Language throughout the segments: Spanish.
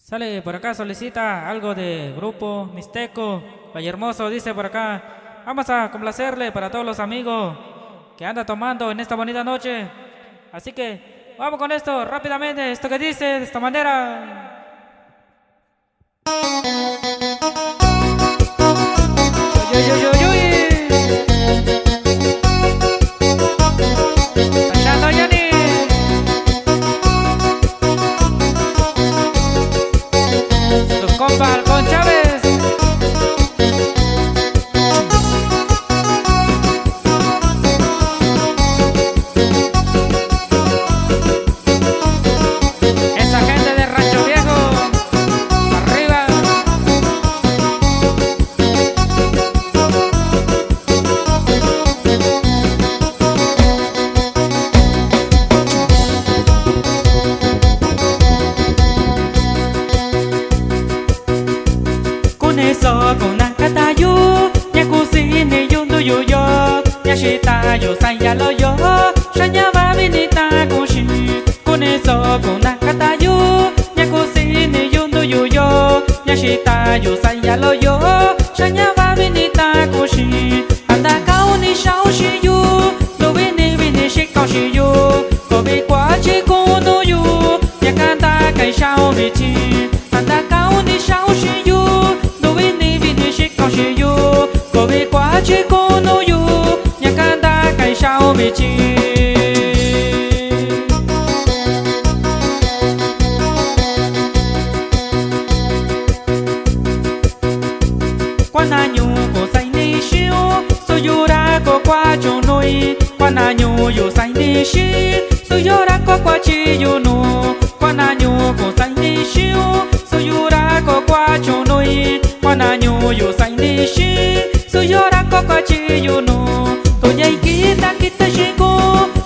Sale por acá, solicita algo de Grupo Mixteco, Valle Hermoso, dice por acá. Vamos a complacerle para todos los amigos que anda tomando en esta bonita noche. Así que vamos con esto rápidamente, esto que dice de esta manera. Uy, uy, uy, uy, uy. Tachando, Yani. Su compa Alcón Chávez. Esa gente de Rancho Viejo, arriba. Kuneso kunakatayu, nyakusini yunduyo, nyashitayo sayaloyo, shanyaba binita kushi. Kuneso kunakatayu, nyakusini yunduyo, nyashitayo sayaloyo, shanyaba binita kushi. Anda kauni shaoshiyu, lubini bini shikaoshiyu, kobi kwachi kunuyu, nyakanda kai shao bichi. Anda kauni shaoshiyu, kobe kwache kono yu nyakanda kai shao bichi. Kwananyu ko sai ni shiu suyura ko kwacho noi. Kwananyu yu sai ni shi suyura ko kwachi yu no. Kwananyu ko sai ni shiu suyura ko kwacho noi. Kwananyu yu sai ni shi suyura ko kwachi yu no. Tunyai kita kita shiku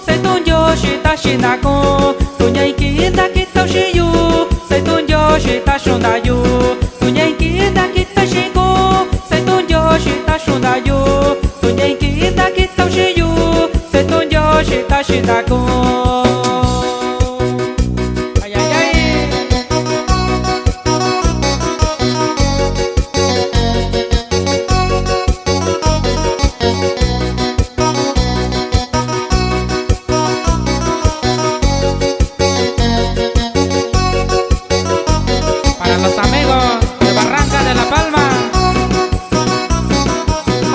sai tunyo shita shinako. Tunyai kita kita shiyu sai tunyo shita shundayu. Tunyai kita kita shiku sai tunyo shita shundayu. Tunyai kita kita shiyu sai tunyo shita shindako. Los amigos de Barranca de la Palma.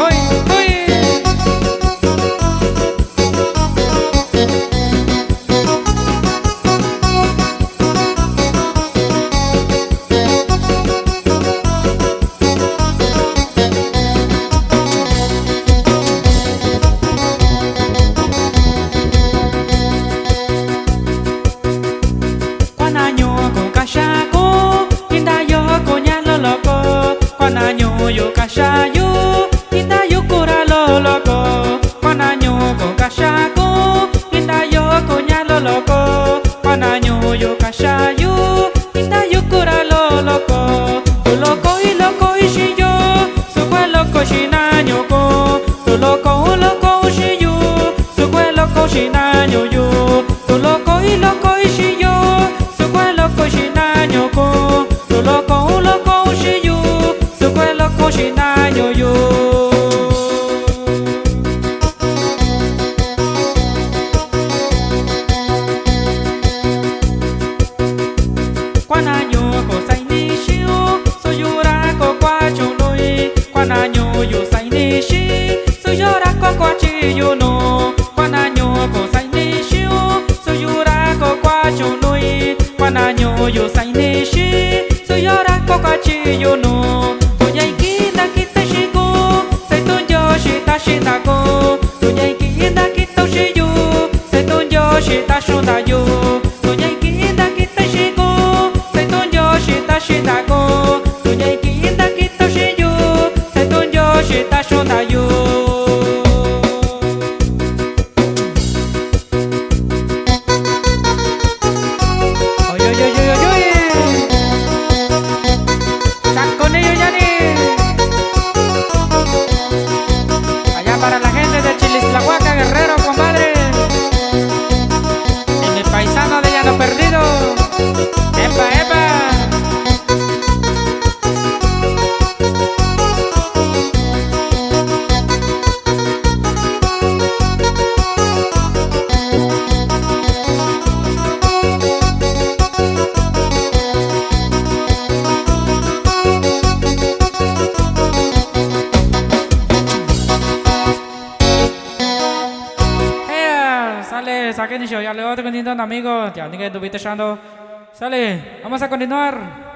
Uy, uy. Kwananyu con cachaco, Kwananyu yo kashayu, inda yo kura lo loco. Kwananyu ko kashaku, inda yo kunya lo loco. Kwananyu yo kashayu, inda yo kura lo loco. Tu loco y shiyo, su kwe loco shinanyo ko. Tu loco shiyu, su kwe loco shinanyo yo. Tu loco y shiyo, su kwe loco shinanyo ko. Tu loco shiyu, su kwe loco shinanyo yo. Kwananyu ko sai ni shiu suyura ko kwacho noi. Kwananyu yo sai ni shi suyura ko kwachi yo no. Kwananyu ko sai ni shiu suyura ko kwacho noi. Kwananyu yo sai ni shi suyura ko kwachi yo no. Tunyai kita kita shiku sai tunyo shita shindako. Tunyai kita kita shiyu sai tunyo shita shundayu. Tunyai kita kita shiku sai tunyo shita shindako. Tunyai kita kita shiyu sai tunyo shita shundayu. Oy, oy, oy, oy, oy. Están con ellos, Yani. Allá para la gente de Chilistlahuaca, Guerrero, compadre. Y mi paisano de Llano Perdido. Epa, epa. Sale, saquen y show, ya luego te continúan amigos. Ya, ni que estuviste echando. Sale, vamos a continuar.